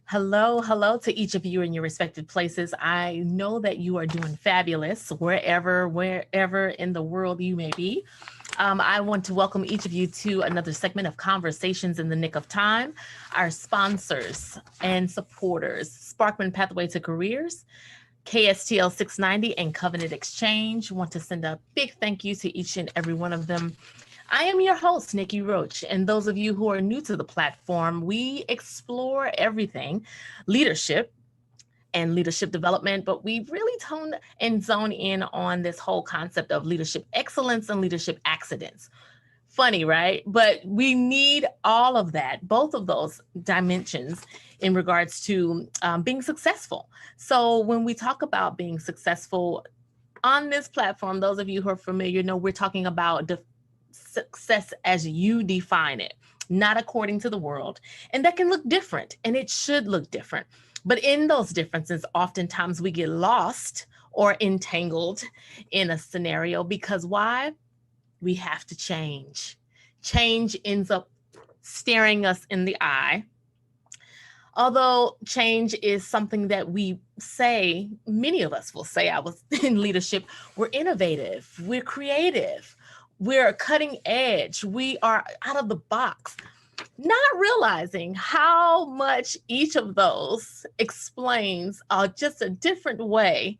Hello, hello to each of you in your respective places. I know that you are doing fabulous wherever in the world you may be. I want to welcome each of you to another segment of Conversations in the Nick of Time. Our sponsors and supporters, Sparkman Pathway to Careers, KSTL 690, and Covenant Exchange. Want to send a big thank you to each and every one of them. I am your host, Nikki Roach, and those of you who are new to the platform, we explore everything leadership and leadership development, but we really tone and zone in on this whole concept of leadership excellence and leadership accidents. Funny, right? But we need all of that, both of those dimensions in regards to being successful. So when we talk about being successful on this platform, those of you who are familiar know we're talking about success as you define it, not according to the world. And that can look different, and it should look different. But in those differences, oftentimes we get lost or entangled in a scenario because why? We have to change. Change ends up staring us in the eye. Although change is something that we say, many of us will say, I was in leadership, we're innovative, we're creative, we're cutting edge, we are out of the box, not realizing how much each of those explains just a different way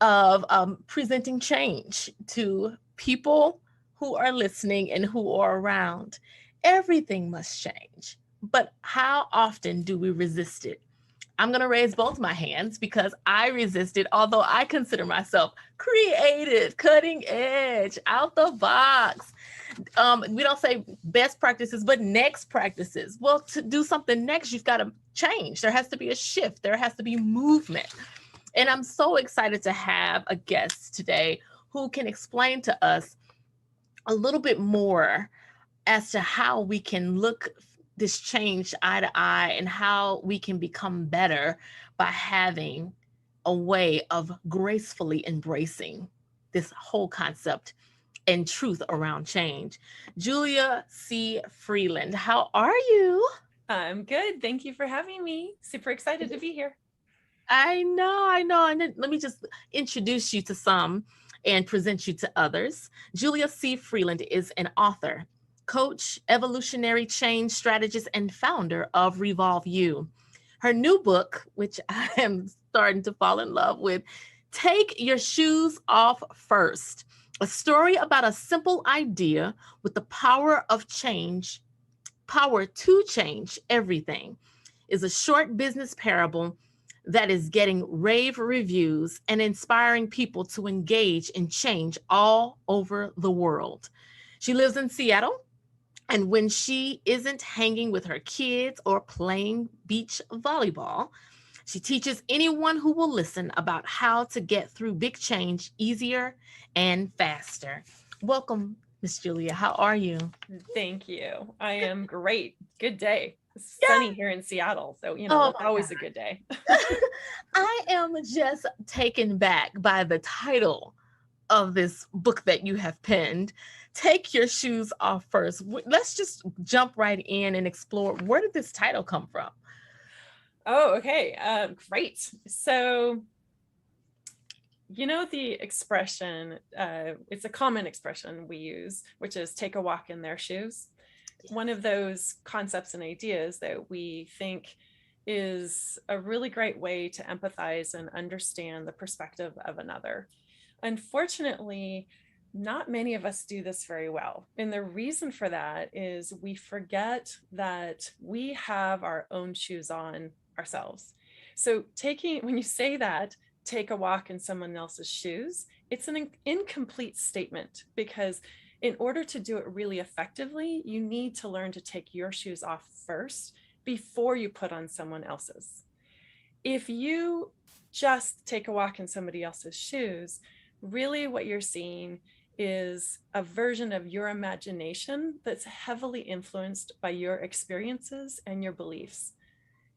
of presenting change to people who are listening and who are around. Everything must change. But how often do we resist it? I'm going to raise both my hands because I resist it, although I consider myself creative, cutting edge, out the box. We don't say best practices, but next practices. Well, to do something next, you've got to change. There has to be a shift, there has to be movement. And I'm so excited to have a guest today who can explain to us a little bit more as to how we can look this change eye to eye and how we can become better by having a way of gracefully embracing this whole concept and truth around change. Julia C. Freeland, how are you? I'm good. Thank you for having me. Super excited to be here. I know. And then let me just introduce you to some and present you to others. Julia C. Freeland is an author, coach, evolutionary change strategist, and founder of Revolve You. Her new book, which I am starting to fall in love with, Take Your Shoes Off First, a story about a simple idea with the power to change everything, is a short business parable that is getting rave reviews and inspiring people to engage in change all over the world. She lives in Seattle, and when she isn't hanging with her kids or playing beach volleyball, she teaches anyone who will listen about how to get through big change easier and faster. Welcome, Miss Julia. How are you? Thank you. I am great. Good day. It's Yeah. sunny here in Seattle. So, Oh that's my always God. a good day. I am just taken back by the title of this book that you have penned. Take your shoes off first. Let's just jump right in and explore, where did this title come from? Oh, okay. Great. So, the expression, it's a common expression we use, which is take a walk in their shoes. One of those concepts and ideas that we think is a really great way to empathize and understand the perspective of another. Unfortunately, not many of us do this very well. And the reason for that is we forget that we have our own shoes on ourselves. So when you say that, take a walk in someone else's shoes, it's an incomplete statement, because in order to do it really effectively, you need to learn to take your shoes off first before you put on someone else's. If you just take a walk in somebody else's shoes, really what you're seeing is a version of your imagination that's heavily influenced by your experiences and your beliefs.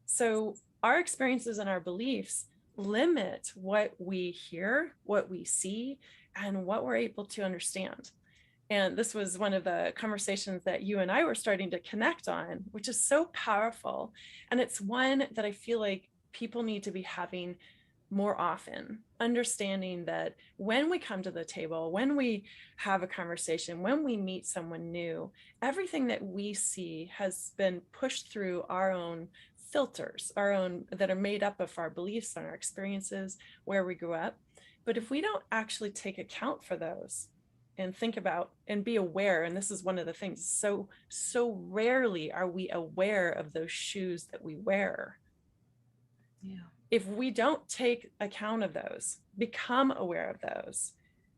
So our experiences and our beliefs limit what we hear, what we see, and what we're able to understand. And this was one of the conversations that you and I were starting to connect on, which is so powerful. And it's one that I feel like people need to be having more often, understanding that when we come to the table, when we have a conversation, when we meet someone new, everything that we see has been pushed through our own filters, our own, that are made up of our beliefs and our experiences, where we grew up. But if we don't actually take account for those and think about and be aware, and this is one of the things, so rarely are we aware of those shoes that we wear. Yeah. If we don't take account of those, become aware of those,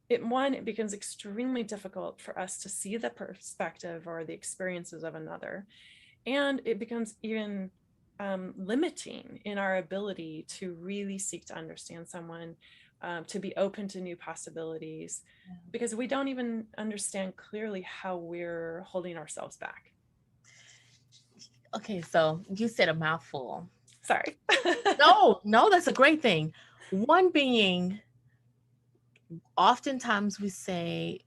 it becomes extremely difficult for us to see the perspective or the experiences of another. And it becomes even limiting in our ability to really seek to understand someone, to be open to new possibilities, because we don't even understand clearly how we're holding ourselves back. Okay, so you said a mouthful. Sorry. No, that's a great thing. One being, oftentimes we say,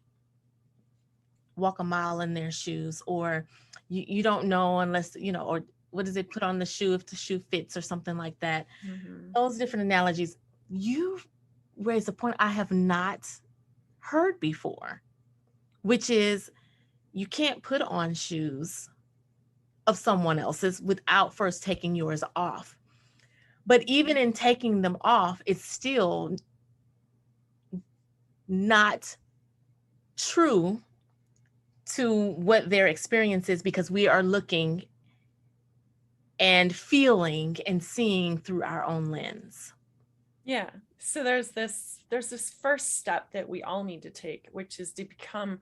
walk a mile in their shoes, or you don't know unless, or what does it put on the shoe if the shoe fits, or something like that. Mm-hmm. Those different analogies. You raised a point I have not heard before, which is you can't put on shoes of someone else's without first taking yours off. But even in taking them off, it's still not true to what their experience is, because we are looking and feeling and seeing through our own lens. Yeah. So there's this first step that we all need to take, which is to become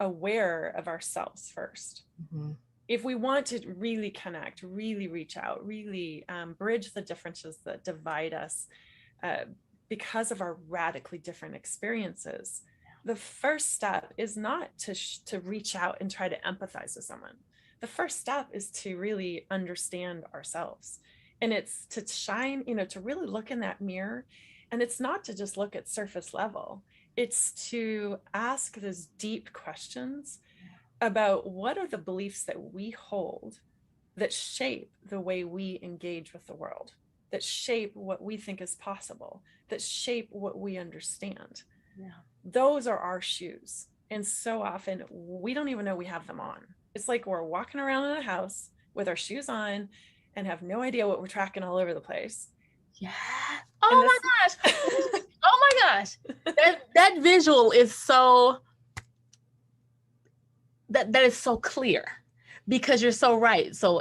aware of ourselves first. Mm-hmm. If we want to really connect, really reach out, really bridge the differences that divide us because of our radically different experiences, the first step is not to reach out and try to empathize with someone. The first step is to really understand ourselves. And it's to shine, to really look in that mirror. And it's not to just look at surface level. It's to ask those deep questions about what are the beliefs that we hold that shape the way we engage with the world, that shape what we think is possible, that shape what we understand. Yeah. Those are our shoes. And so often we don't even know we have them on. It's like we're walking around in a house with our shoes on and have no idea what we're tracking all over the place. Yeah. Oh my gosh. Oh my gosh. That visual is so, that is so clear, because you're so right. So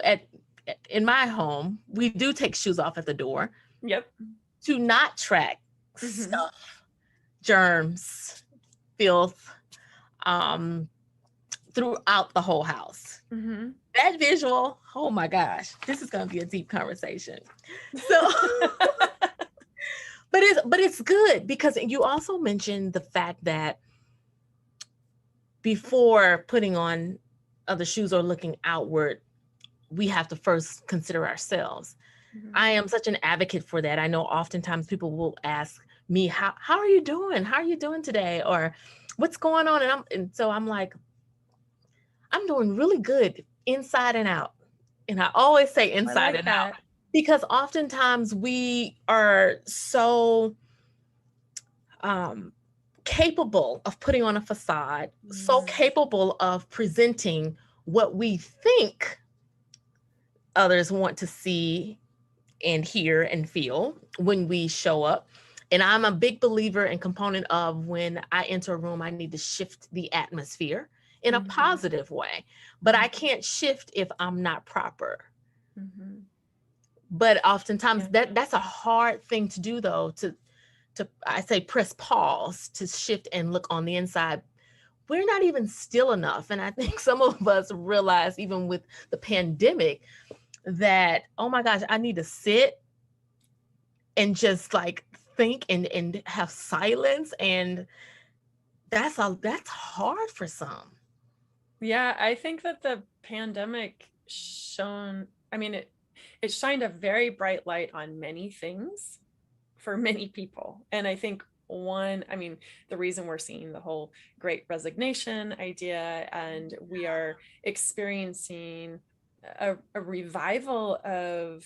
in my home, we do take shoes off at the door. Yep. To not track stuff, germs, filth, throughout the whole house. Mm-hmm. That visual, oh my gosh, this is going to be a deep conversation. So, but it's good, because you also mentioned the fact that before putting on other shoes or looking outward, we have to first consider ourselves. Mm-hmm. I am such an advocate for that. I know oftentimes people will ask me, how are you doing? How are you doing today? Or what's going on? And so I'm like, I'm doing really good inside and out. And I always say inside and out, because oftentimes we are so capable of putting on a facade, so capable of presenting what we think others want to see and hear and feel when we show up. And I'm a big believer and component of, when I enter a room, I need to shift the atmosphere in a positive way, but I can't shift if I'm not proper. Mm-hmm. But oftentimes that's a hard thing to do, though, to I say press pause, to shift and look on the inside. We're not even still enough. And I think some of us realize, even with the pandemic, that, oh my gosh, I need to sit and just like think and have silence. And that's hard for some. Yeah, I think that the pandemic it shined a very bright light on many things for many people. And I think the reason we're seeing the whole great resignation idea, and we are experiencing a revival of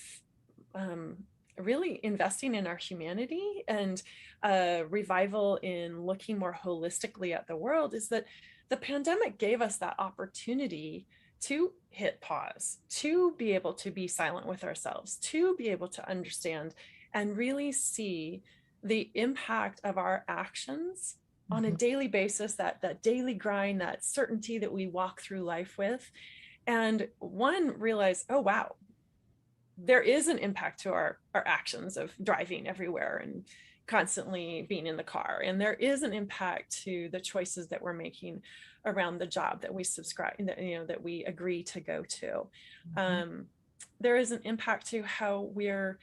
really investing in our humanity, and a revival in looking more holistically at the world, is that the pandemic gave us that opportunity to hit pause, to be able to be silent with ourselves, to be able to understand and really see the impact of our actions on a daily basis, that daily grind, that certainty that we walk through life with. And one, realize, oh, wow, there is an impact to our actions of driving everywhere and constantly being in the car. And there is an impact to the choices that we're making around the job that we subscribe, that we agree to go to. There is an impact to how we're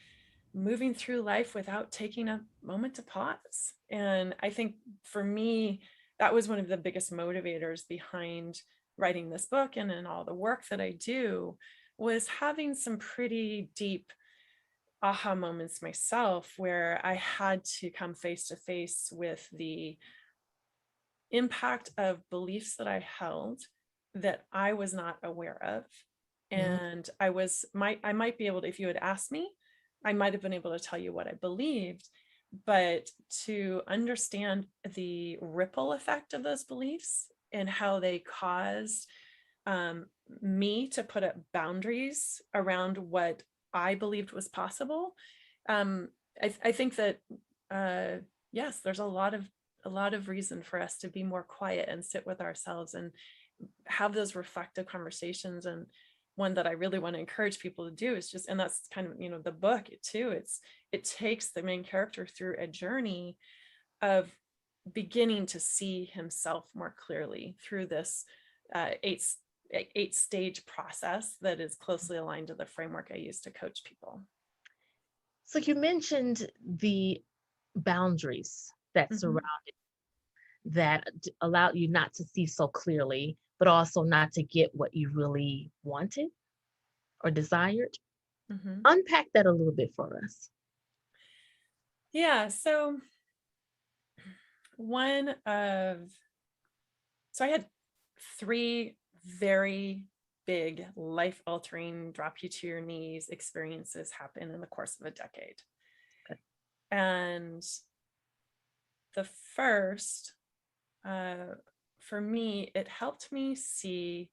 moving through life without taking a moment to pause. And I think for me, that was one of the biggest motivators behind writing this book and in all the work that I do, was having some pretty deep aha moments myself, where I had to come face to face with the impact of beliefs that I held that I was not aware of. And I might be able to, if you had asked me, I might have been able to tell you what I believed, but to understand the ripple effect of those beliefs and how they caused me to put up boundaries around what I believed was possible. I think that yes, there's a lot of reason for us to be more quiet and sit with ourselves and have those reflective conversations. And one that I really want to encourage people to do is just, and that's kind of, the book too, it takes the main character through a journey of beginning to see himself more clearly through this eight stage process that is closely aligned to the framework I use to coach people. So you mentioned the boundaries that surrounded, that allowed you not to see so clearly, but also not to get what you really wanted or desired. Unpack that a little bit for us. Yeah. So I had 3 very big life-altering, drop you to your knees experiences happen in the course of a decade. Okay. And the first, for me, it helped me see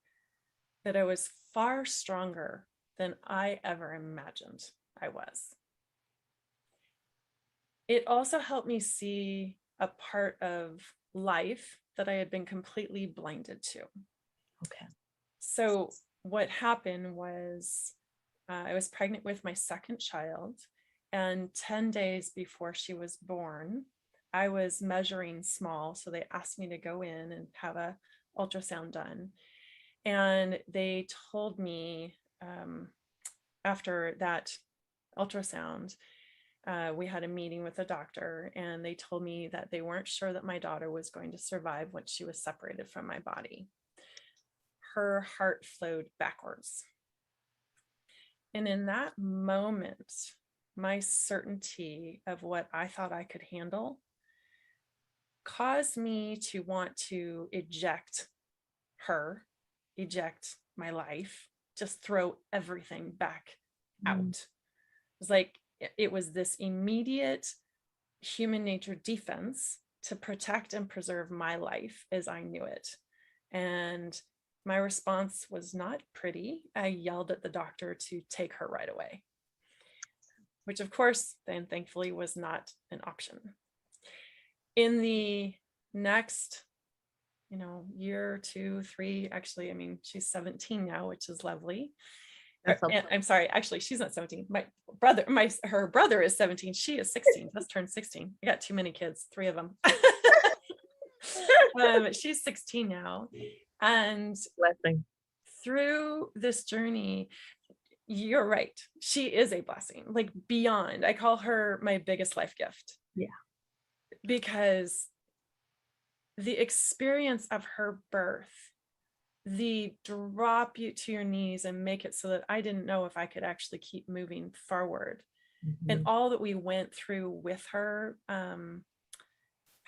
that I was far stronger than I ever imagined I was. It also helped me see a part of life that I had been completely blinded to. Okay. So what happened was I was pregnant with my second child, and 10 days before she was born, I was measuring small. So they asked me to go in and have a ultrasound done. And they told me after that ultrasound, we had a meeting with a doctor, and they told me that they weren't sure that my daughter was going to survive once she was separated from my body. Her heart flowed backwards. And in that moment, my certainty of what I thought I could handle caused me to want to eject her, eject my life, just throw everything back out. It was like, it was this immediate human nature defense to protect and preserve my life as I knew it. And my response was not pretty. I yelled at the doctor to take her right away, which of course then thankfully was not an option. In the next, year, 2, 3, actually, she's 17 now, which is lovely. I'm sorry, actually, she's not 17. Her brother is 17. She is 16, just turned 16. I got too many kids, 3 of them. She's 16 now. And Blessing. Through this journey, you're right, she is a blessing, like beyond. I call her my biggest life gift. Yeah. Because the experience of her birth, the drop you to your knees and make it so that I didn't know if I could actually keep moving forward, and all that we went through with her,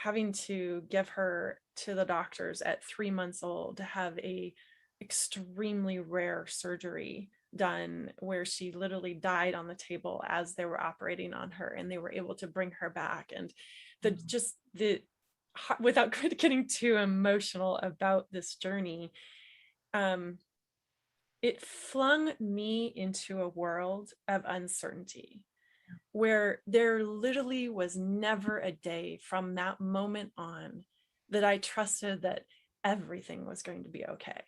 having to give her to the doctors at 3 months old to have a extremely rare surgery done where she literally died on the table as they were operating on her, and they were able to bring her back. And the without getting too emotional about this journey, it flung me into a world of uncertainty where there literally was never a day from that moment on that I trusted that everything was going to be okay,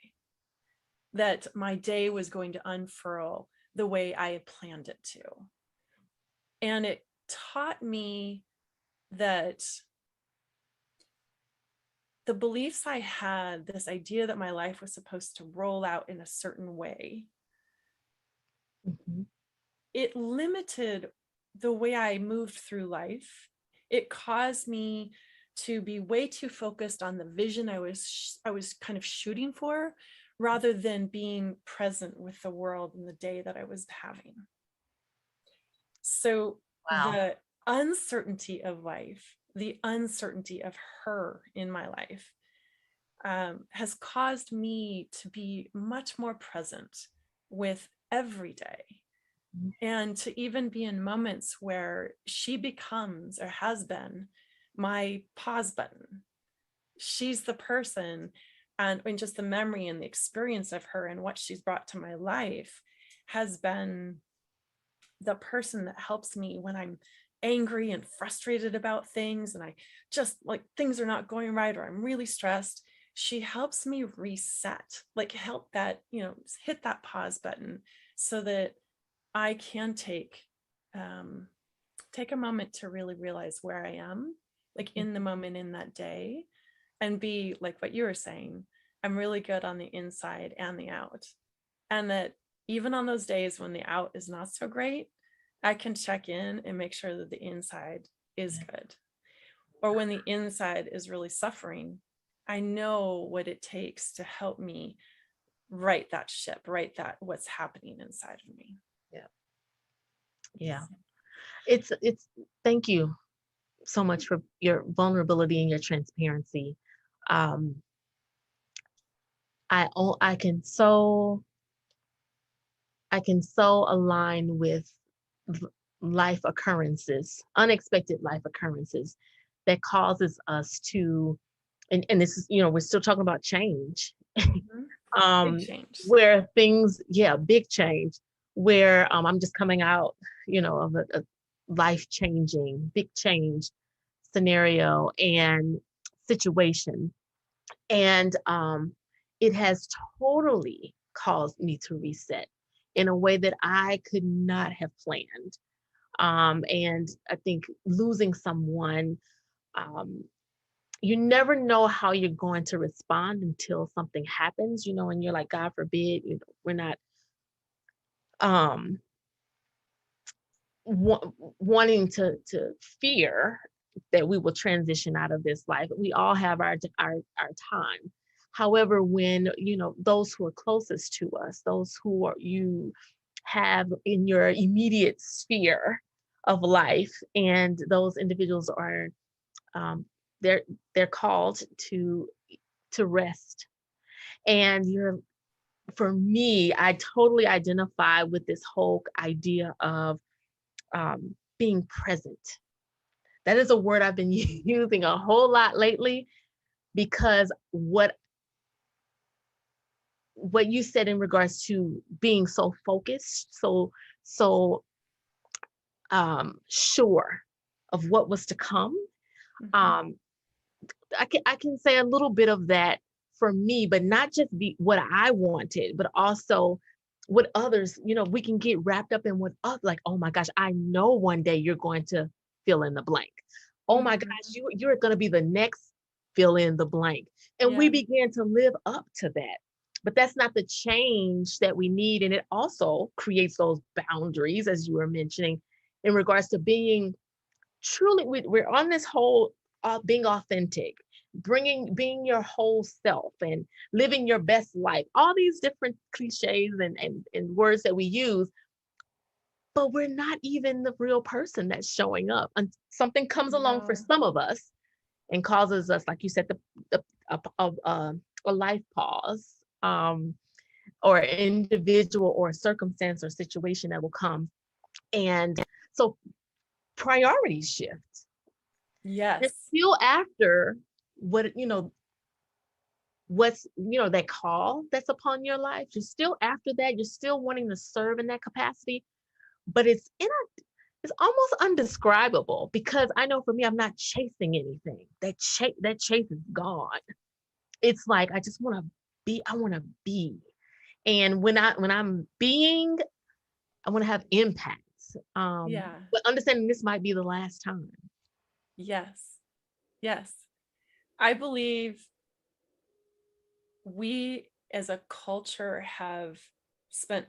that my day was going to unfurl the way I had planned it to. And it taught me that the beliefs I had, this idea that my life was supposed to roll out in a certain way, it limited the way I moved through life. It caused me to be way too focused on the vision I was kind of shooting for, rather than being present with the world and the day that I was having. So Wow. the uncertainty of life, the uncertainty of her in my life, has caused me to be much more present with every day. And to even be in moments where she becomes or has been my pause button. She's the person, and just the memory and the experience of her and what she's brought to my life has been the person that helps me when I'm angry and frustrated about things and I just like things are not going right, or I'm really stressed. She helps me reset, like help that, hit that pause button so that I can take a moment to really realize where I am, like in the moment in that day, and be like what you were saying, I'm really good on the inside and the out. And that even on those days when the out is not so great, I can check in and make sure that the inside is good. Or when the inside is really suffering, I know what it takes to help me right that ship, right that what's happening inside of me. Yeah. It's thank you so much for your vulnerability and your transparency. Um, I can so align with life occurrences, unexpected life occurrences that causes us to, and this is, we're still talking about change. Big change. Where things, big change, where I'm just coming out, of a life-changing, big change scenario and situation. And it has totally caused me to reset in a way that I could not have planned. And I think losing someone, you never know how you're going to respond until something happens, and you're like, God forbid, we're not wanting to fear that we will transition out of this life. We all have our time. However, when those who are closest to us, those who you have in your immediate sphere of life, and those individuals are they're called to rest. And for me, I totally identify with this whole idea of being present. That is a word I've been using a whole lot lately, because what you said in regards to being so focused, so sure of what was to come. I can say a little bit of that for me, but not just what I wanted, but also what others, we can get wrapped up in what others, like, oh my gosh, I know one day you're going to fill in the blank. Oh my gosh, you're going to be the next fill in the blank. And we began to live up to that. But that's not the change that we need. And it also creates those boundaries, as you were mentioning, in regards to being truly, we're on this whole being authentic, being your whole self and living your best life, all these different cliches and words that we use, but we're not even the real person that's showing up. And something comes along for some of us, and causes us, like you said, a life pause, or an individual or a circumstance or situation that will come. And so priorities shift. You're Yes. still after what, what's, that call that's upon your life. You're still after that. You're still wanting to serve in that capacity, but it's almost undescribable, because I know for me, I'm not chasing anything. That chase is gone. It's like I just want to be. I want to be, and when I'm being, I want to have impact. Yeah. But understanding this might be the last time. Yes. Yes. I believe we as a culture have spent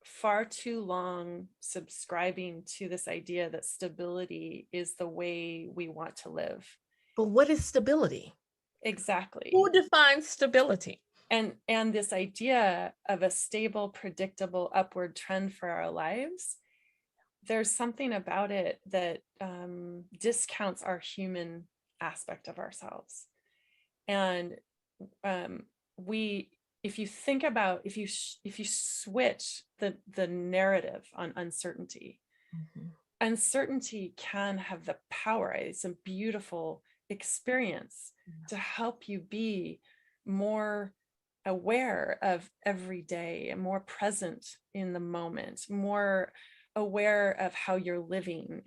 far too long subscribing to this idea that stability is the way we want to live. But what is stability? Exactly. Who defines stability? And this idea of a stable, predictable upward trend for our lives, there's something about it that discounts our human aspect of ourselves. And we, if you think about, if you switch the narrative on uncertainty, Mhm. uncertainty can have the power. It's a beautiful experience Yeah. to help you be more aware of every day and more present in the moment, more aware of how you're living,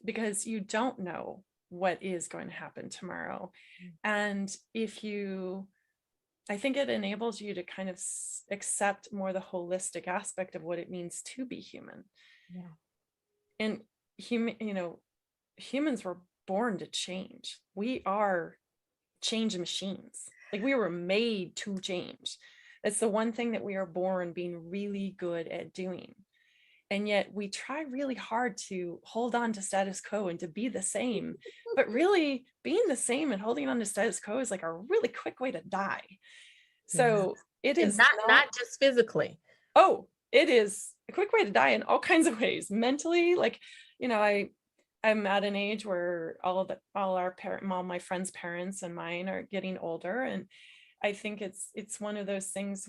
because you don't know what is going to happen tomorrow. And I think it enables you to kind of accept more the holistic aspect of what it means to be human. Yeah. And humans were born to change. We are change machines. Like, we were made to change. It's the one thing that we are born being really good at doing. And yet we try really hard to hold on to status quo and to be the same. But really, being the same and holding on to status quo is like a really quick way to die. Yeah. So it And is not just physically. oh, it is a quick way to die in all kinds of ways. Mentally, like, I'm at an age where all my friends' parents and mine are getting older, and I think it's one of those things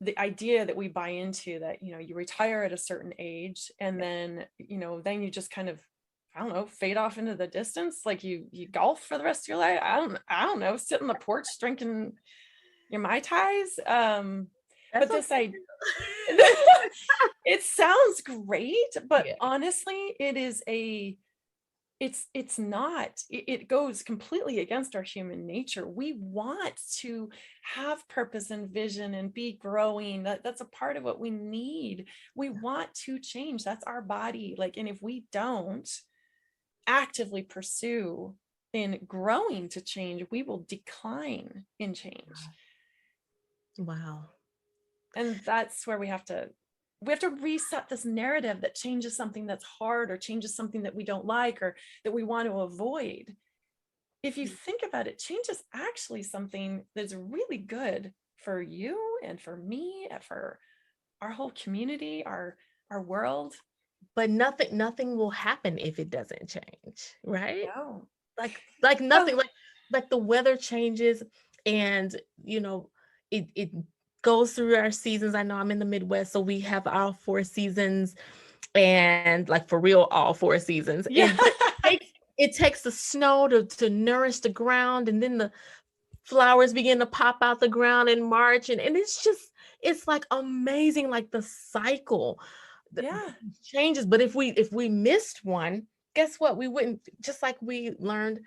the idea that we buy into, that you retire at a certain age, and then you just kind of, I don't know, fade off into the distance, like you golf for the rest of your life. I don't know, sit on the porch drinking your Mai Tais. That's But this okay. it sounds great, but Yeah. honestly, it's not. It goes completely against our human nature. We want to have purpose and vision and be growing. That's a part of what we need. We want to change. That's our body. Like, and if we don't actively pursue in growing to change, we will decline in change. Wow. And that's where we have to reset this narrative that changes something that's hard, or changes something that we don't like, or that we want to avoid. If you think about it, change is actually something that's really good for you and for me and for our whole community, our world. But nothing will happen if it doesn't change, right? No. Like nothing, Well, like the weather changes, and it goes through our seasons. I know I'm in the Midwest, so we have our 4 seasons, and like for real, all 4 seasons. yeah. But it takes the snow to nourish the ground, and then the flowers begin to pop out the ground in March, and it's like amazing, like the cycle that Yeah. changes. But if we missed one, guess what? We wouldn't, just like we learned,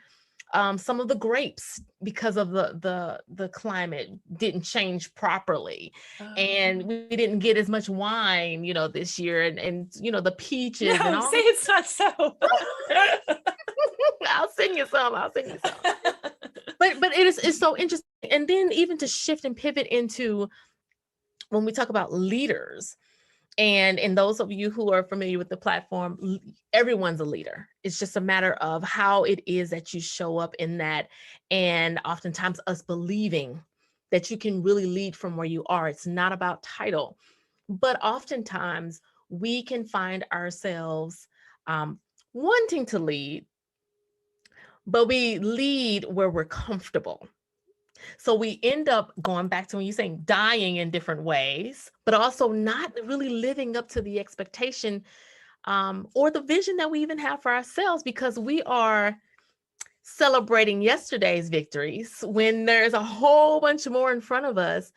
some of the grapes, because of the climate, didn't change properly, and we didn't get as much wine, this year, and the peaches and No, all say the it's not so. I'll send you some. But it's so interesting. And then even to shift and pivot into, when we talk about leaders, and those of you who are familiar with the platform, everyone's a leader. It's just a matter of how it is that you show up in that, and oftentimes us believing that you can really lead from where you are. It's not about title, but oftentimes we can find ourselves wanting to lead, but we lead where we're comfortable. So we end up going back to when you're saying dying in different ways, but also not really living up to the expectation or the vision that we even have for ourselves, because we are celebrating yesterday's victories when there's a whole bunch more in front of us.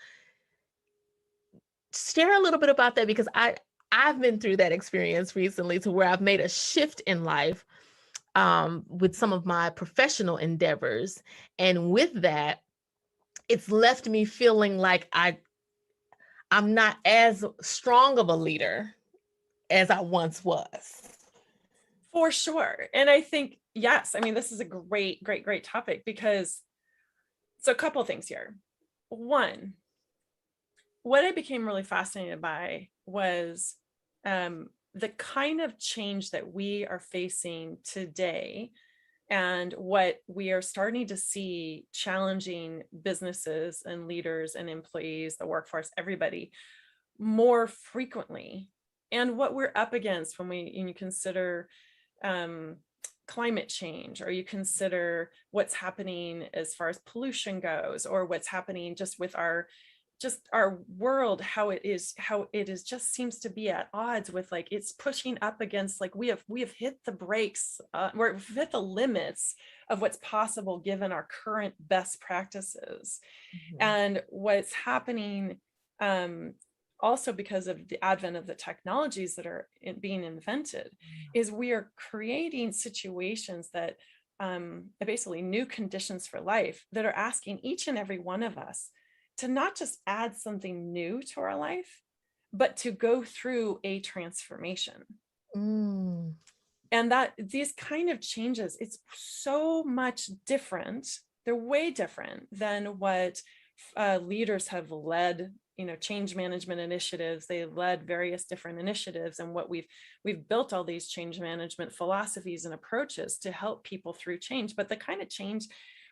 Share a little bit about that, because I've been through that experience recently to where I've made a shift in life with some of my professional endeavors. And with that, it's left me feeling like I'm not as strong of a leader as I once was. For sure. And I think, yes, I mean, this is a great topic, because so a couple of things here. One, what I became really fascinated by was the kind of change that we are facing today, and what we are starting to see challenging businesses and leaders and employees, the workforce, everybody more frequently, and what we're up against when you consider climate change, or you consider what's happening as far as pollution goes, or what's happening just with our world, how it is just seems to be at odds with, like, it's pushing up against, like, we have hit the brakes, we've hit the limits of what's possible given our current best practices. Mhm. And what's happening, also because of the advent of the technologies that are being invented, is we are creating situations that basically new conditions for life that are asking each and every one of us to not just add something new to our life, but to go through a transformation. Mm. And that these kind of changes, it's so much different. They're way different than what leaders have led, change management initiatives. They led various different initiatives, and what we've built all these change management philosophies and approaches to help people through change. But the kind of change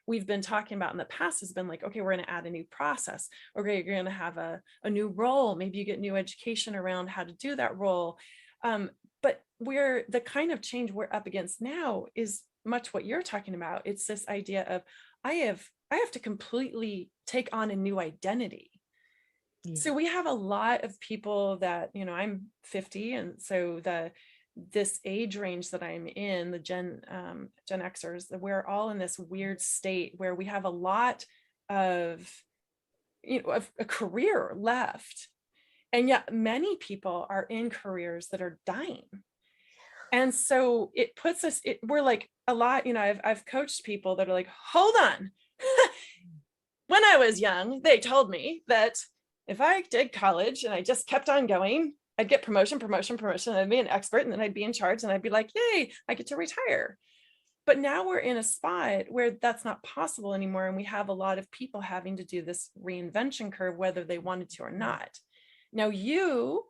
we've been talking about in the past has been like, okay, we're going to add a new process. Okay, you're going to have a new role. Maybe you get new education around how to do that role. But the kind of change we're up against now is much what you're talking about. It's this idea of I have to completely take on a new identity. Yeah. So we have a lot of people that, I'm 50, and so this age range that I'm in, the Gen Xers, we're all in this weird state where we have a lot of, of a career left. And yet many people are in careers that are dying. And so it puts us, we're like a lot, I've coached people that are like, hold on. When I was young, they told me that if I did college and I just kept on going, I'd get promotion, and I'd be an expert, and then I'd be in charge, and I'd be like, yay, I get to retire. But now we're in a spot where that's not possible anymore. And we have a lot of people having to do this reinvention curve, whether they wanted to or not. Now we're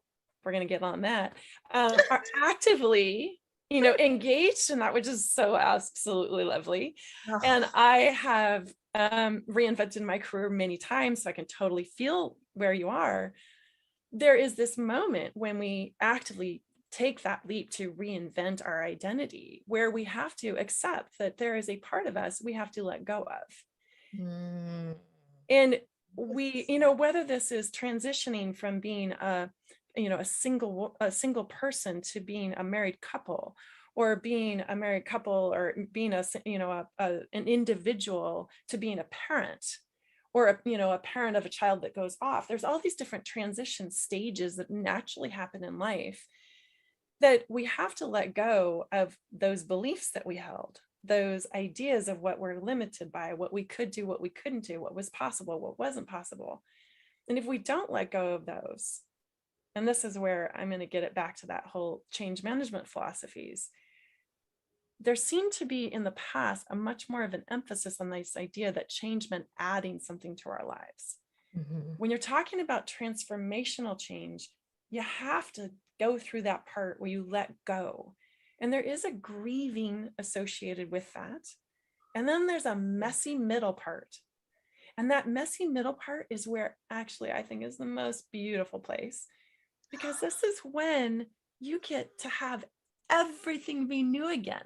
going to get on that, are actively, engaged in that, which is so absolutely lovely. Oh. And I have reinvented my career many times, so I can totally feel where you are. There is this moment when we actively take that leap to reinvent our identity, where we have to accept that there is a part of us we have to let go of. Mm. And we, whether this is transitioning from being a single person to being a married couple, or being a married couple, or being an individual to being a parent, or a parent of a child that goes off. There's all these different transition stages that naturally happen in life, that we have to let go of those beliefs that we held, those ideas of what we're limited by, what we could do, what we couldn't do, what was possible, what wasn't possible. And if we don't let go of those, and this is where I'm going to get it back to that whole change management philosophies, there seemed to be in the past a much more of an emphasis on this idea that change meant adding something to our lives. Mm-hmm. When you're talking about transformational change, you have to go through that part where you let go. And there is a grieving associated with that. And then there's a messy middle part. And that messy middle part is where actually I think is the most beautiful place, because this is when you get to have everything be new again.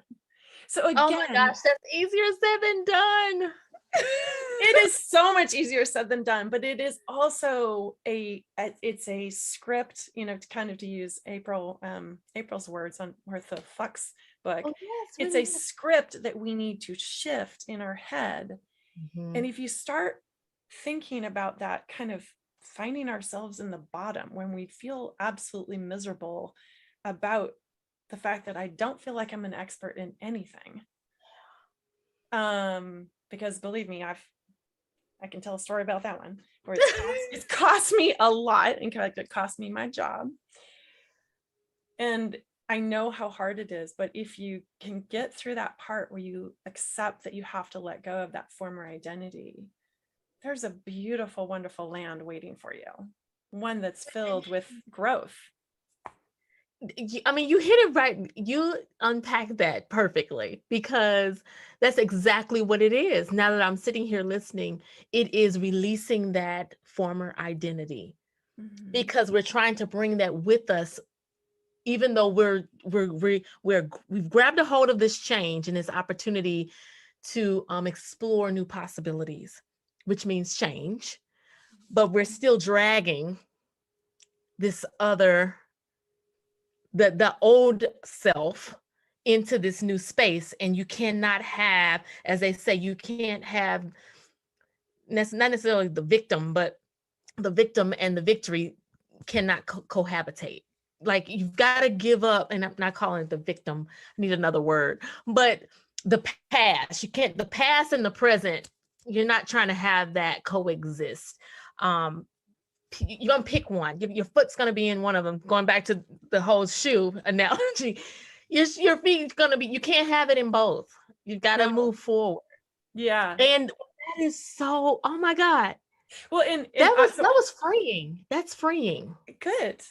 So Oh my again, gosh, that's easier said than done. it is so much easier said than done, but it is also it's a script, to kind of to use April's words on Worth the Fuck's book. Oh yes, It's really a script that we need to shift in our head. And if you start thinking about that, kind of finding ourselves in the bottom when we feel absolutely miserable about the fact that I don't feel like I'm an expert in anything. Because believe me, I can tell a story about that one where it's cost me a lot. In fact, it cost me my job. And I know how hard it is, but if you can get through that part where you accept that you have to let go of that former identity, there's a beautiful, wonderful land waiting for you. One that's filled with growth. I mean, you hit it right. You unpacked that perfectly, because that's exactly what it is. Now that I'm sitting here listening, it is releasing that former identity, because we're trying to bring that with us, even though we've grabbed a hold of this change and this opportunity to explore new possibilities, which means change, but we're still dragging this other, the old self into this new space. And you cannot have, as they say, you can't have not necessarily the victim, but the victim and the victory cannot cohabitate. Like, you've got to give up, and I'm not calling it the victim, I need another word, but the past, you can't, the past and the present, you're not trying to have that coexist. You're gonna pick one. Your foot's gonna be in one of them. Going back to the whole shoe analogy, your feet's gonna be. You can't have it in both. You've got to move forward. Yeah, and that is so. Oh my God. well, That was freeing. That's freeing. Good.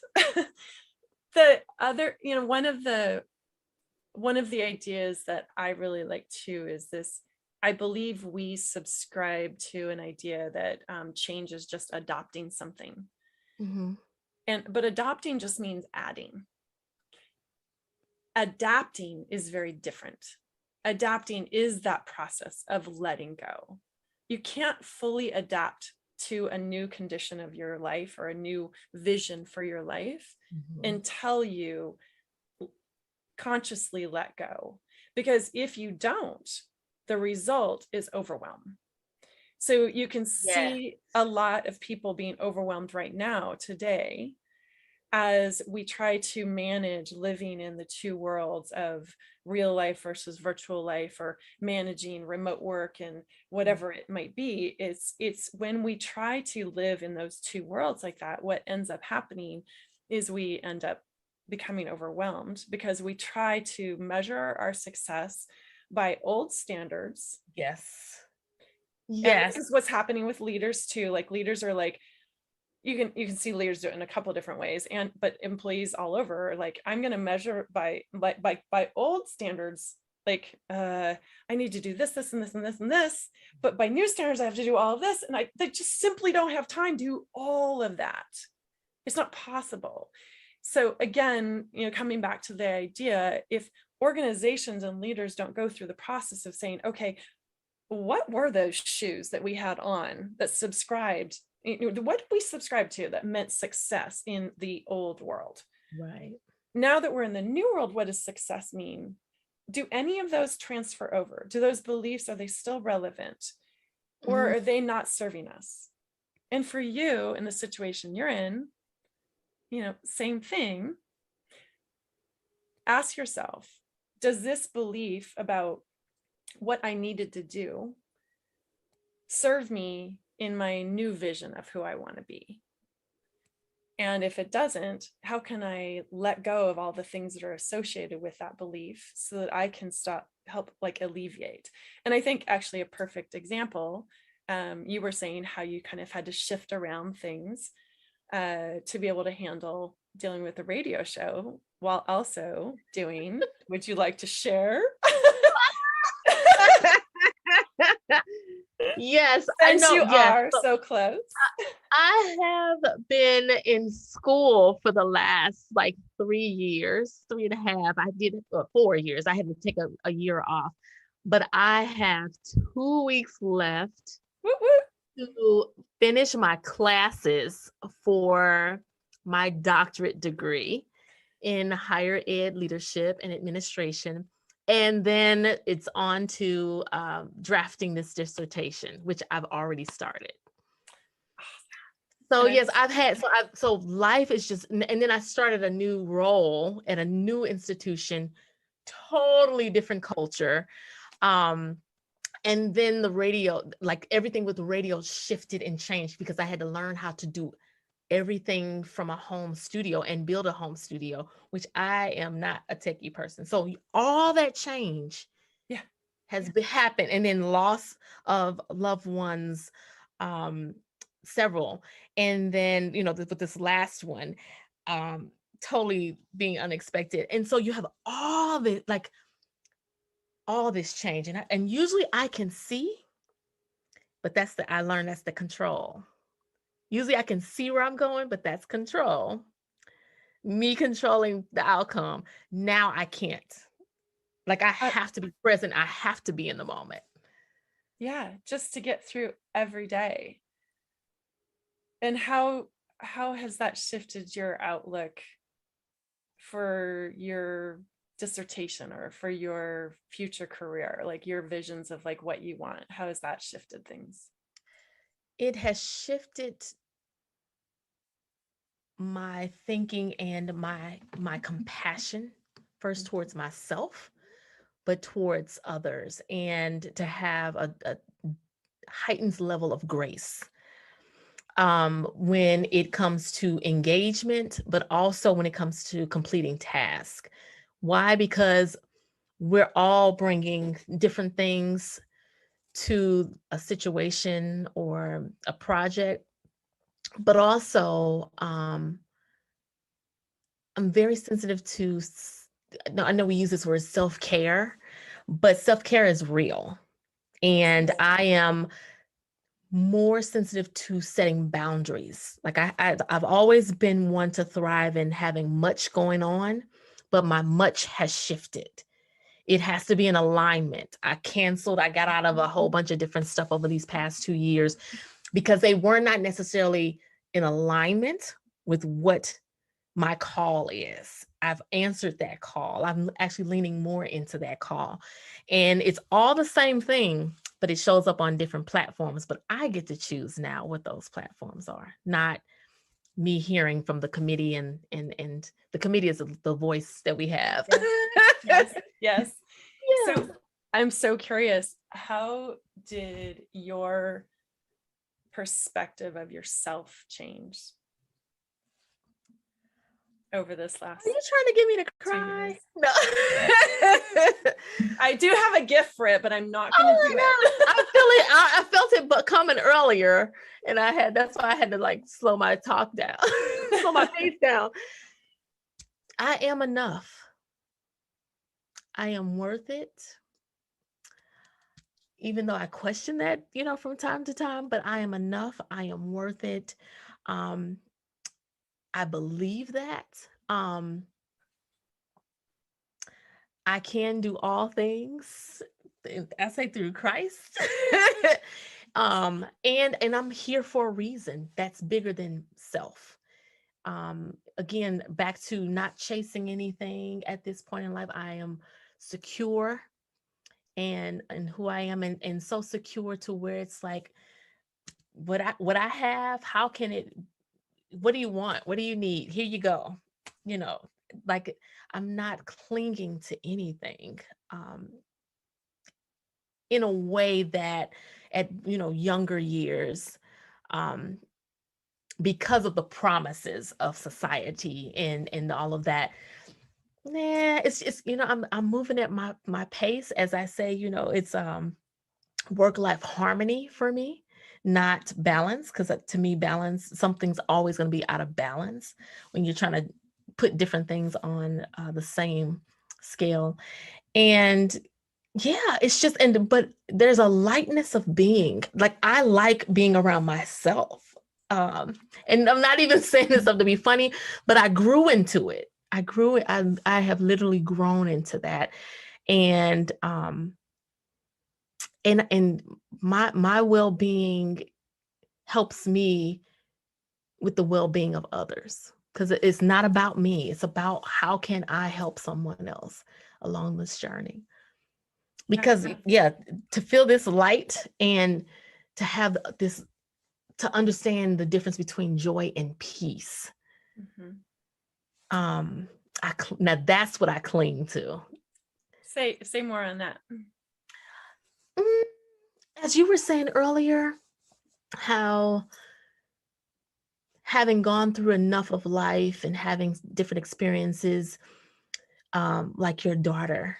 The other, one of the ideas that I really like too is this. I believe we subscribe to an idea that change is just adopting something. But adopting just means adding. Adapting is very different. Adapting is that process of letting go. You can't fully adapt to a new condition of your life or a new vision for your life until you consciously let go. Because if you don't, the result is overwhelm. So you can see a lot of people being overwhelmed right now today as we try to manage living in the two worlds of real life versus virtual life, or managing remote work and whatever it might be. It's when we try to live in those two worlds like that, what ends up happening is we end up becoming overwhelmed, because we try to measure our success by old standards. Yes. And this is what's happening with leaders too. Like, leaders are like, you can see leaders do it in a couple of different ways, but employees all over are like, I'm going to measure by old standards. Like, I need to do this, this, and this, and this, and this, but by new standards, I have to do all of this. And they just simply don't have time to do all of that. It's not possible. So again, coming back to the idea, if organizations and leaders don't go through the process of saying, okay, what were those shoes that we had on that subscribed? What did we subscribe to that meant success in the old world? Right. Now that we're in the new world, what does success mean? Do any of those transfer over? Do those beliefs, are they still relevant? Or are they not serving us? And for you, in the situation you're in, same thing. Ask yourself, does this belief about what I needed to do serve me in my new vision of who I want to be? And if it doesn't, how can I let go of all the things that are associated with that belief so that I can help alleviate? And I think actually a perfect example, you were saying how you kind of had to shift around things to be able to handle dealing with the radio show while also doing, would you like to share? Yes, I Since know. you Yes. are So so close. I have been in school for the last like 3 years, 3.5. I did it for 4 years. I had to take a year off, but I have 2 weeks left Woo woo. to finish my classes for my doctorate degree in higher ed leadership and administration. And then it's on to drafting this dissertation, which I've already started. So And I'm yes, so life is just, and then I started a new role at a new institution, totally different culture. Um, and then the radio, like everything with the radio shifted and changed because I had to learn how to do everything from a home studio and build a home studio, which I am not a techie person. So all that change yeah. has happened, and then loss of loved ones, um, several, and then with this last one, um, totally being unexpected, and so you have all this change, and usually I can see, but I learned that's the control. Usually I can see where I'm going, but that's control. Me controlling the outcome. Now I can't. Like I have to be present. I have to be in the moment. Yeah, just to get through every day. And how has that shifted your outlook for your dissertation or for your future career, like your visions of like what you want? How has that shifted things? It has shifted my thinking and my compassion, first towards myself, but towards others, and to have a heightened level of grace when it comes to engagement, but also when it comes to completing tasks. Why? Because we're all bringing different things to a situation or a project, but also I'm very sensitive to, I know we use this word self-care, but self-care is real. And I am more sensitive to setting boundaries. Like I've always been one to thrive in having much going on, but my much has shifted. It has to be in alignment. I got out of a whole bunch of different stuff over these past 2 years because they were not necessarily in alignment with what my call is. I've answered that call. I'm actually leaning more into that call. And it's all the same thing, but it shows up on different platforms. But I get to choose now what those platforms are, not me hearing from the committee, and the committee is the voice that we have. Yes. Yes. Yeah. So I'm so curious, how did your perspective of yourself change over this last? Are you trying to get me to cry? No. I do have a gift for it, but I'm not going to do it. I feel it. I felt it, but coming earlier, and that's why I had to like slow my talk down, slow my pace down. I am enough. I am worth it. Even though I question that, from time to time, but I am enough. I am worth it. I believe that. I can do all things, I say, through Christ. And I'm here for a reason that's bigger than self. Again, back to not chasing anything at this point in life. I am secure and who I am, and so secure to where it's like, what I have, how can it, what do you want? What do you need? Here you go. Like I'm not clinging to anything in a way that at younger years, because of the promises of society and all of that. Nah, it's just, I'm moving at my pace. As I say, it's work-life harmony for me, not balance, because to me, balance, something's always going to be out of balance when you're trying to put different things on the same scale. And Yeah, it's just, but there's a lightness of being. Like I like being around myself. Um, and I'm not even saying this stuff to be funny, but I grew into it. I have literally grown into that. And and my well-being helps me with the well-being of others. Because it's not about me. It's about how can I help someone else along this journey. Because Excellent. yeah, to feel this light and to have this, to understand the difference between joy and peace, Mhm. um now that's what I cling to. Say more on that. Mm, as you were saying earlier, how having gone through enough of life and having different experiences, like your daughter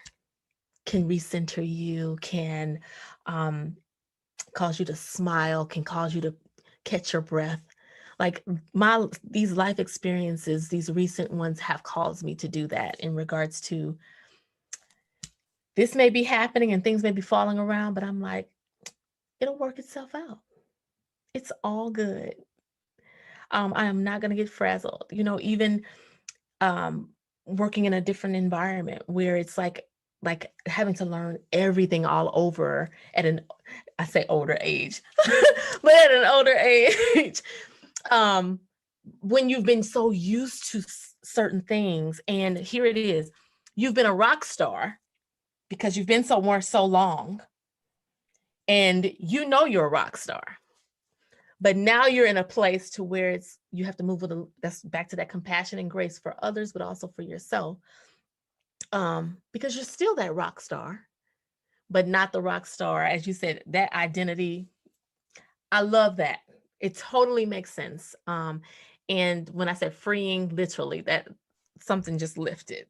can recenter you, can um cause you to smile, can cause you to catch your breath. Like these life experiences, these recent ones have caused me to do that in regards to this may be happening and things may be falling around, but I'm like, it'll work itself out. It's all good. I am not going to get frazzled. Even um, working in a different environment where it's like having to learn everything all over at an, I say older age, but at an older age, um, when you've been so used to certain things, and here it is, you've been a rock star because you've been somewhere so long, and you're a rock star. But now you're in a place to where you have to move with that's back to that compassion and grace for others, but also for yourself, because you're still that rock star, but not the rock star, as you said, that identity. I love that. It totally makes sense. And when I said freeing, literally, that something just lifted.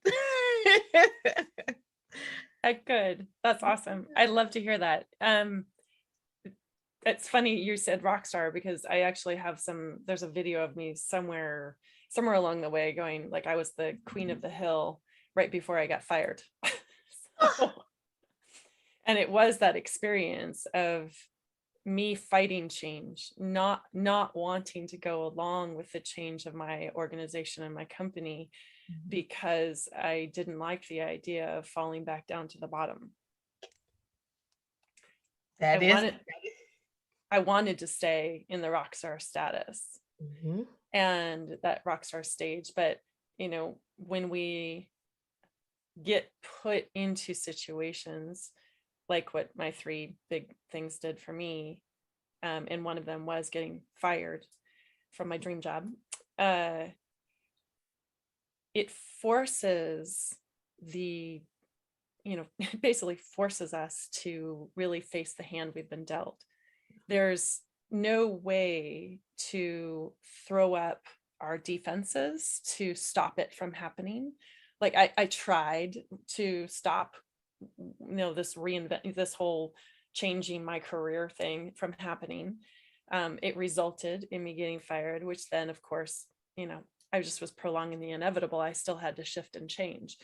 Good. That's awesome. I'd love to hear that. It's funny you said rock star because I actually have there's a video of me somewhere along the way going like I was the queen of the hill right before I got fired. So, and it was that experience of me fighting change, not wanting to go along with the change of my organization and my company because I didn't like the idea of falling back down to the bottom. I That is. wanted I wanted to stay in the rock star status Mhm. and that rock star stage. But, when we get put into situations like what my three big things did for me, and one of them was getting fired from my dream job, it forces the, basically forces us to really face the hand we've been dealt. There's no way to throw up our defenses to stop it from happening. Like I tried to stop, this whole changing my career thing from happening. It resulted in me getting fired, which then, of course, I just was prolonging the inevitable. I still had to shift and change.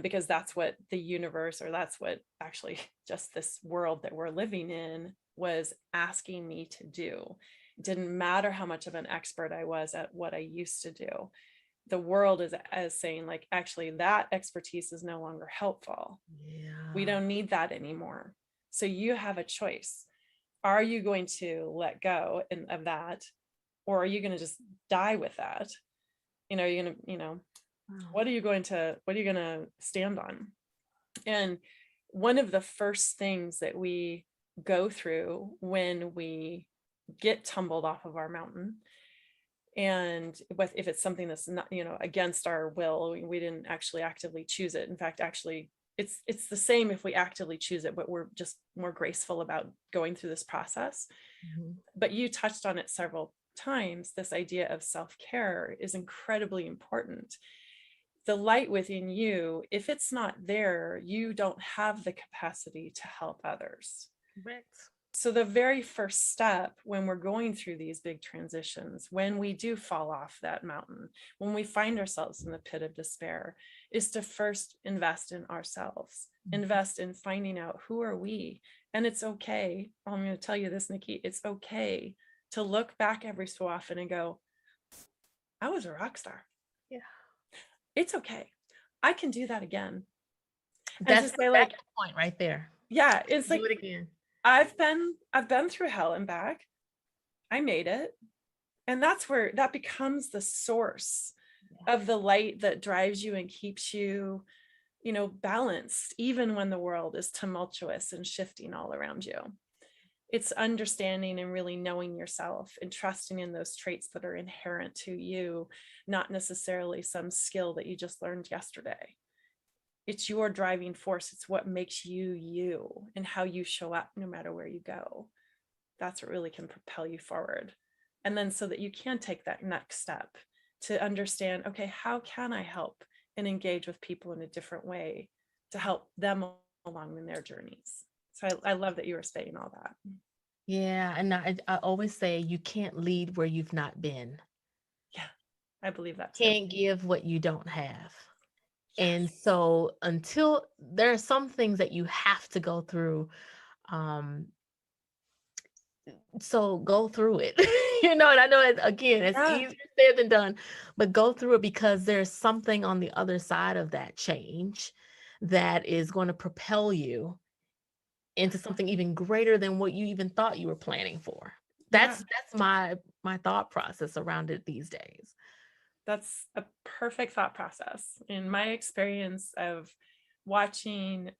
Because that's what the universe, or that's what actually just this world that we're living in was asking me to do. It didn't matter how much of an expert I was at what I used to do. The world is as saying like, actually, that expertise is no longer helpful. We Yeah. don't need that anymore. So you have a choice. Are you going to let go of that? Or are you going to just die with that? You're going to, Wow. what are you going to stand on? And one of the first things that we go through when we get tumbled off of our mountain, and if it's something that's not, against our will, we didn't actually actively choose it. In fact, actually, it's the same if we actively choose it, but we're just more graceful about going through this process. Mhm. But you touched on it several times. This idea of self-care is incredibly important. The light within you, if it's not there, you don't have the capacity to help others. Correct. So the very first step when we're going through these big transitions, when we do fall off that mountain, when we find ourselves in the pit of despair, is to first invest in ourselves, invest in finding out who are we. And it's okay. I'm going to tell you this, Nikki, it's okay to look back every so often and go, I was a rock star. Yeah. It's okay. I can do that again. That's to say, like, the point right there. yeah, it's Do like, it again. I've been through hell and back. I made it. And that's where that becomes the source of the light that drives you and keeps you, balanced, even when the world is tumultuous and shifting all around you. It's understanding and really knowing yourself and trusting in those traits that are inherent to you, not necessarily some skill that you just learned yesterday. It's your driving force. It's what makes you you and how you show up no matter where you go. That's what really can propel you forward. And then so that you can take that next step to understand, okay, how can I help and engage with people in a different way to help them along in their journeys? So I love that you were saying all that. Yeah. And I always say you can't lead where you've not been. Yeah, I believe that too. Can't give what you don't have. And Yes. so until there are some things that you have to go through, um, so go through it. And I know again, it's Yeah. easier said than done, but go through it because there's something on the other side of that change that is going to propel you into something even greater than what you even thought you were planning for. Yeah. That's my thought process around it these days. That's a perfect thought process. In my experience of watching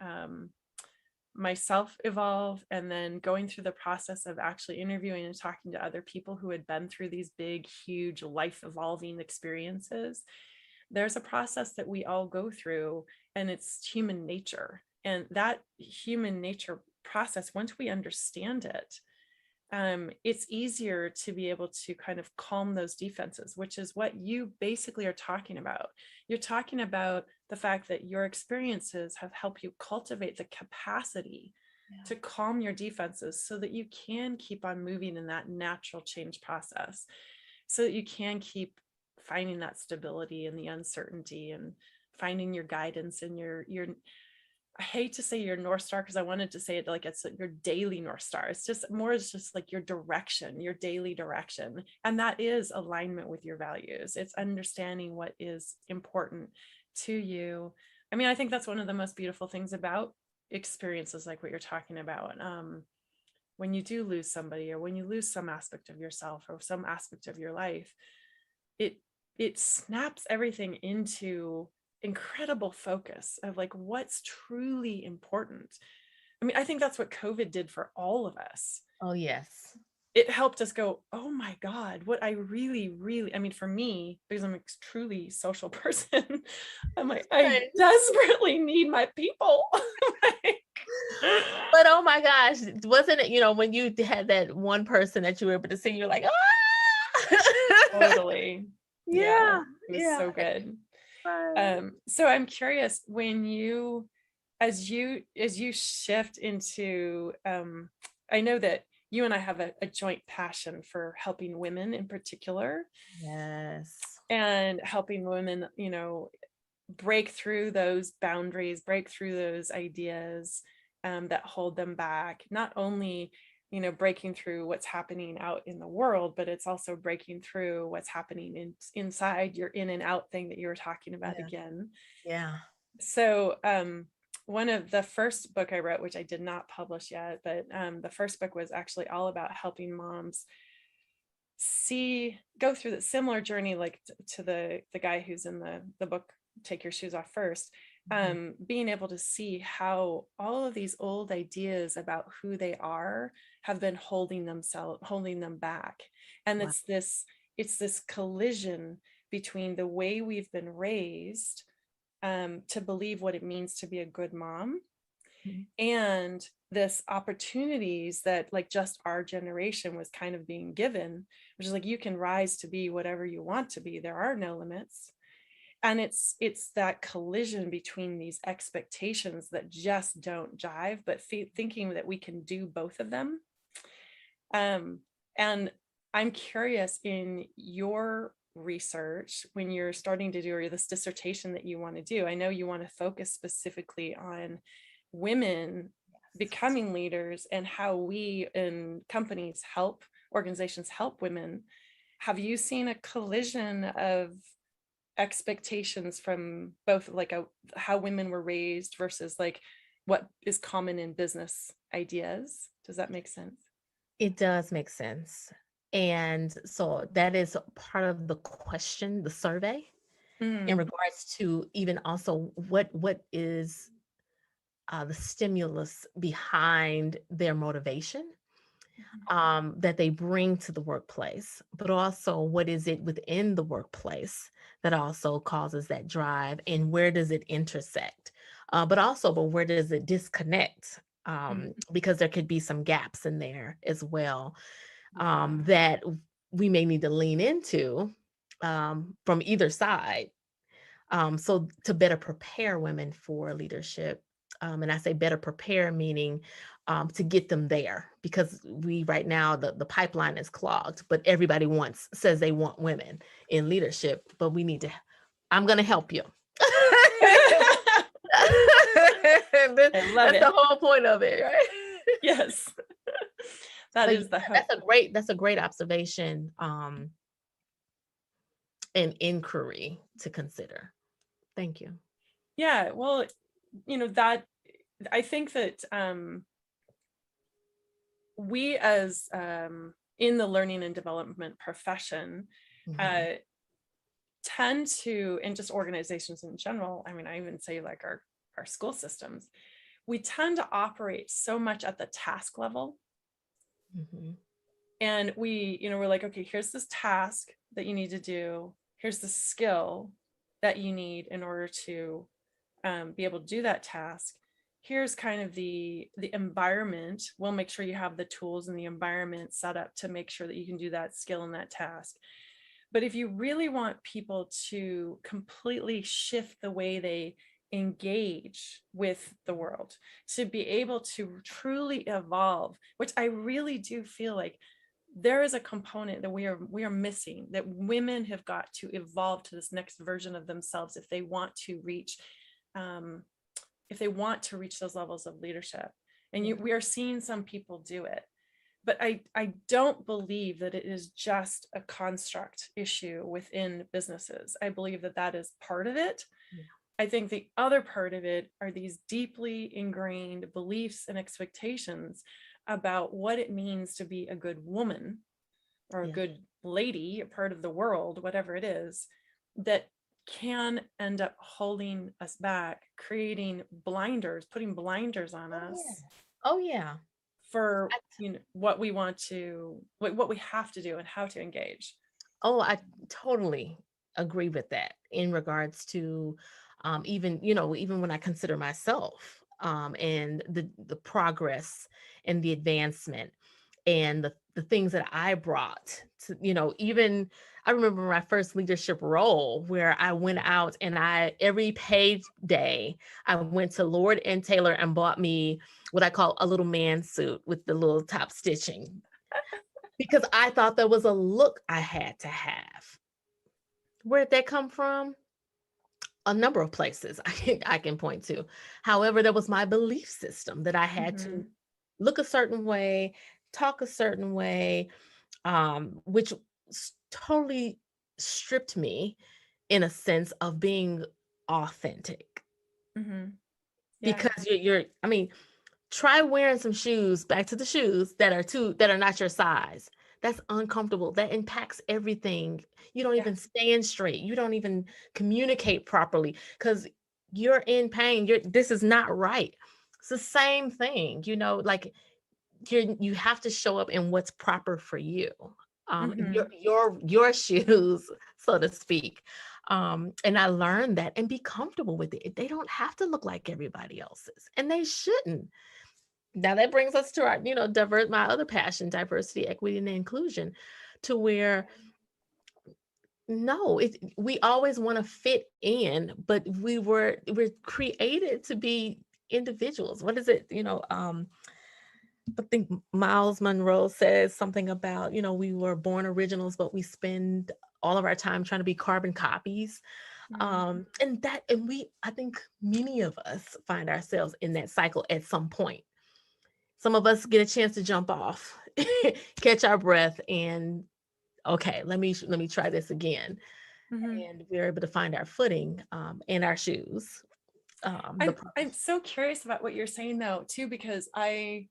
myself evolve and then going through the process of actually interviewing and talking to other people who had been through these big, huge life evolving experiences, there's a process that we all go through, and it's human nature. And that human nature process, once we understand it, it's easier to be able to kind of calm those defenses, which is what you basically are talking about. You're talking about the fact that your experiences have helped you cultivate the capacity to calm your defenses so that you can keep on moving in that natural change process, so that you can keep finding that stability and the uncertainty and finding your guidance and your I hate to say your North Star because I wanted to say it like it's your daily North Star. It's just like your direction, your daily direction. And that is alignment with your values. It's understanding what is important to you. I mean, I think that's one of the most beautiful things about experiences like what you're talking about. When you do lose somebody, or when you lose some aspect of yourself or some aspect of your life, it snaps everything into incredible focus of like what's truly important. I mean, I think that's what COVID did for all of us. Oh yes. It helped us go, oh my God, what I really, I mean, for me, because I'm a truly social person, I'm like, I desperately need my people. But oh my gosh, wasn't it, when you had that one person that you were able to see, you're like, ah, Totally. yeah, It was yeah. so good. Right. So I'm curious, when as you shift into, I know that you and I have a joint passion for helping women in particular, Yes. and helping women, break through those boundaries, break through those ideas that hold them back. Not only, breaking through what's happening out in the world, but it's also breaking through what's happening inside your in and out thing that you were talking about Yeah. again. Yeah. So one of the first book I wrote, which I did not publish yet, but the first book was actually all about helping moms go through the similar journey, like to the guy who's in the book, Take Your Shoes Off First. Being able to see how all of these old ideas about who they are have been holding them back. And Wow. it's this collision between the way we've been raised to believe what it means to be a good mom, and this opportunities that like just our generation was kind of being given, which is like, you can rise to be whatever you want to be, there are no limits. And it's that collision between these expectations that just don't jive, but thinking that we can do both of them. And I'm curious, in your research, when you're starting to do, or this dissertation that you want to do, I know you want to focus specifically on women becoming leaders and how we in companies help, organizations help women. Have you seen a collision of expectations from both like how women were raised versus like what is common in business ideas? Does that make sense? It does make sense. And so that is part of the question, the survey, in Mm, regards to even also what is the stimulus behind their motivation that they bring to the workplace, but also what is it within the workplace that also causes that drive, and where does it intersect? But where does it disconnect? mm, Because there could be some gaps in there as well, that we may need to lean into from either side. So to better prepare women for leadership, and I say better prepare meaning to get them there, because we right now the pipeline is clogged, but everybody says they want women in leadership, but we need to. I'm going to help you. I love That's it. the whole point of it, right? Yes. That But is the yeah, hope. that's a great observation and inquiry to consider. Thank you. Yeah, well, that I think that we as in the learning and development profession Mhm. uh, tend to, and just organizations in general, I mean, I even say like our school systems, we tend to operate so much at the task level. Mhm. And we're like, okay, here's this task that you need to do. Here's the skill that you need in order to be able to do that task. Here's kind of the environment. We'll make sure you have the tools and the environment set up to make sure that you can do that skill and that task. But if you really want people to completely shift the way they engage with the world, to be able to truly evolve, which I really do feel like there is a component that we are missing, that women have got to evolve to this next version of themselves if they want to reach um, those levels of leadership. And Yeah. we are seeing some people do it, but I don't believe that it is just a construct issue within businesses. I believe that that is part of it. Yeah. I think the other part of it are these deeply ingrained beliefs and expectations about what it means to be a good woman or a Yeah. good lady, a part of the world, whatever it is, that can end up holding us back, creating blinders, putting blinders on Oh yeah. us Oh yeah. for what we want to, what we have to do and how to engage. Oh, I totally agree with that in regards to even when I consider myself and the progress and the advancement and the things that I brought to, even I remember my first leadership role where I went out and every payday, I went to Lord and Taylor and bought me what I call a little man suit with the little top stitching, because I thought there was a look I had to have. Where did that come from? A number of places I can point to. However, there was my belief system that I had to Mhm. look a certain way, talk a certain way, which totally stripped me in a sense of being authentic. Mhm. Yeah. Because I mean, try wearing some shoes, back to the shoes that are not your size. That's uncomfortable. That impacts everything. You don't Yeah. even stand straight. You don't even communicate properly because you're in pain. This is not right. It's the same thing, like you have to show up in what's proper for you. Your Mhm. your shoes, so to speak. And I learned that and be comfortable with it. They don't have to look like everybody else's, and they shouldn't. Now that brings us to our, my other passion, diversity, equity, and inclusion, to where no, we always want to fit in, but we're created to be individuals. What is it? I think Miles Monroe says something about, we were born originals, but we spend all of our time trying to be carbon copies. Mm. I think many of us find ourselves in that cycle at some point. Some of us get a chance to jump off, catch our breath, and okay, let me try this again. Mhm. And we're able to find our footing and our shoes. The I'm so curious about what you're saying though too, because I'm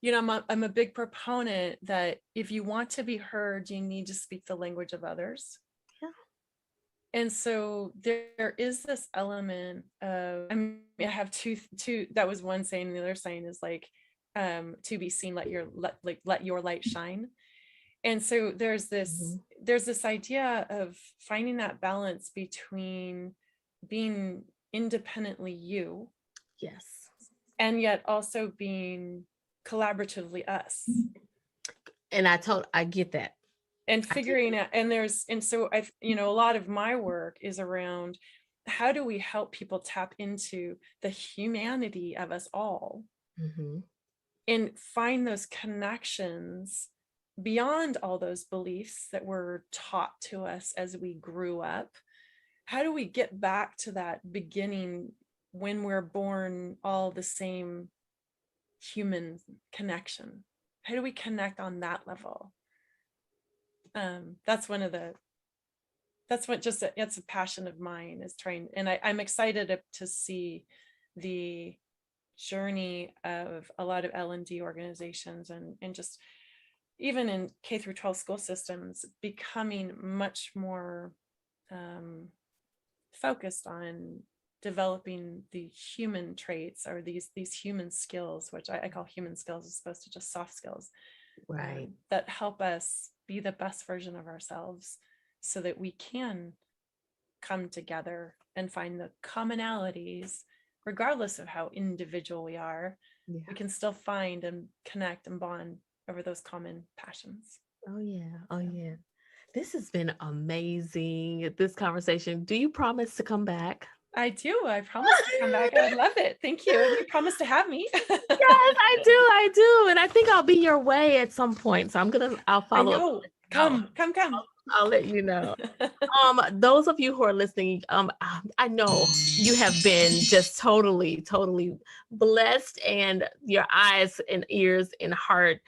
a big proponent that if you want to be heard, you need to speak the language of others. Yeah. And so there is this element of, I have two, that was one saying, and the other saying is like, to be seen, let your light shine. And so Mhm. there's this idea of finding that balance between being independently you Yes. and yet also being collaboratively us, And I get that. and I get figuring out, and so a lot of my work is around how do we help people tap into the humanity of us all that. Hmm. and find those connections beyond all those beliefs that were taught to us as we grew up. How do we get back to that beginning when we're born all the same human connection? How do we connect on that level? That's one of the that's what just it's a passion of mine, is trying, and I'm excited to see the journey of a lot of L&D organizations, and just even in K through 12 school systems becoming much more focused on developing the human traits, or these human skills, which I call human skills as opposed to just soft skills, Right. that help us be the best version of ourselves so that we can come together and find the commonalities. Regardless of how individual we are, Yeah. we can still find and connect and bond over those common passions. Oh yeah. Oh So yeah. This has been amazing. This conversation. Do you promise to come back? I do. I promise to come back. I would love it. Thank you. And you promise to have me. Yes, I do. And I think I'll be your way at some point. So I'll I follow up. know. No, Come. I'll let you know. Those of you who are listening, I know you have been just totally blessed, and your eyes and ears and heart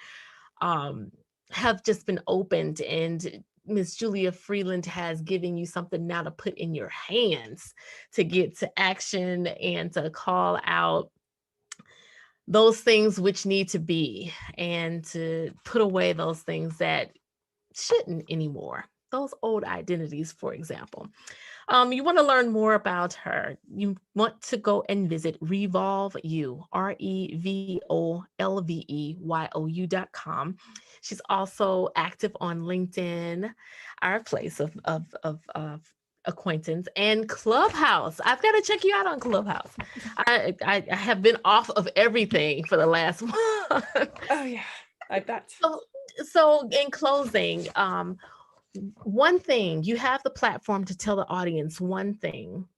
um have just been opened, and Miss Julia Freeland has given you something now to put in your hands to get to action and to call out those things which need to be, and to put away those things that shouldn't anymore. Those old identities, for example. You want to learn more about her, you want to go and visit Revolve You, RevolveYou.com. She's also active on LinkedIn, our place of acquaintance, and Clubhouse. I've got to check you out on Clubhouse. I have been off of everything for the last month. Oh yeah, I bet. so, so in closing, one thing, you have the platform to tell the audience one thing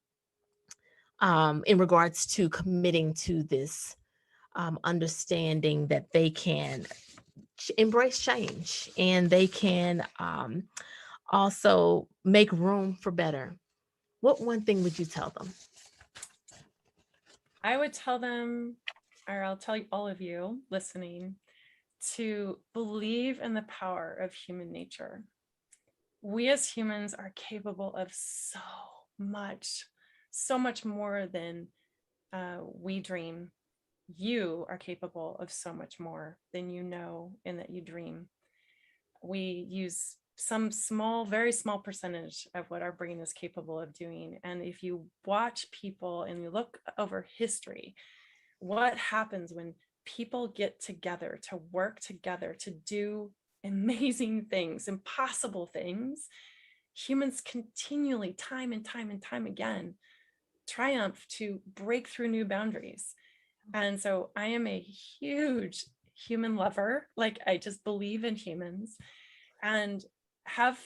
in regards to committing to this understanding that they can embrace change, and they can also make room for better. What one thing would you tell them? I would tell them, or I'll tell all of you listening, to believe in the power of human nature. We as humans are capable of so much more than we dream. You are capable of so much more than you know and that you dream. We use some very small percentage of what our brain is capable of doing. And if you watch people and you look over history, what happens when people get together to work together to do amazing things, impossible things, humans continually, time and time and time again, triumph to break through new boundaries. And so I am a huge human lover. Like, I just believe in humans and have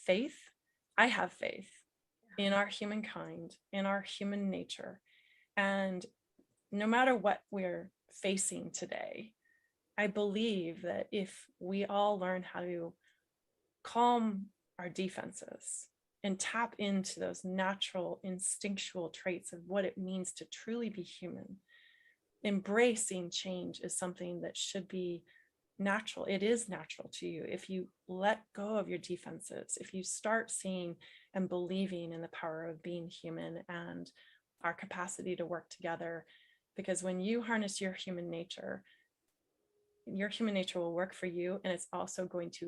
faith. I have faith in our humankind, in our human nature. And no matter what we're facing today, I believe that if we all learn how to calm our defenses and tap into those natural instinctual traits of what it means to truly be human, embracing change is something that should be natural. It is natural to you if you let go of your defenses, if you start seeing and believing in the power of being human and our capacity to work together. Because when you harness your human nature will work for you, and it's also going to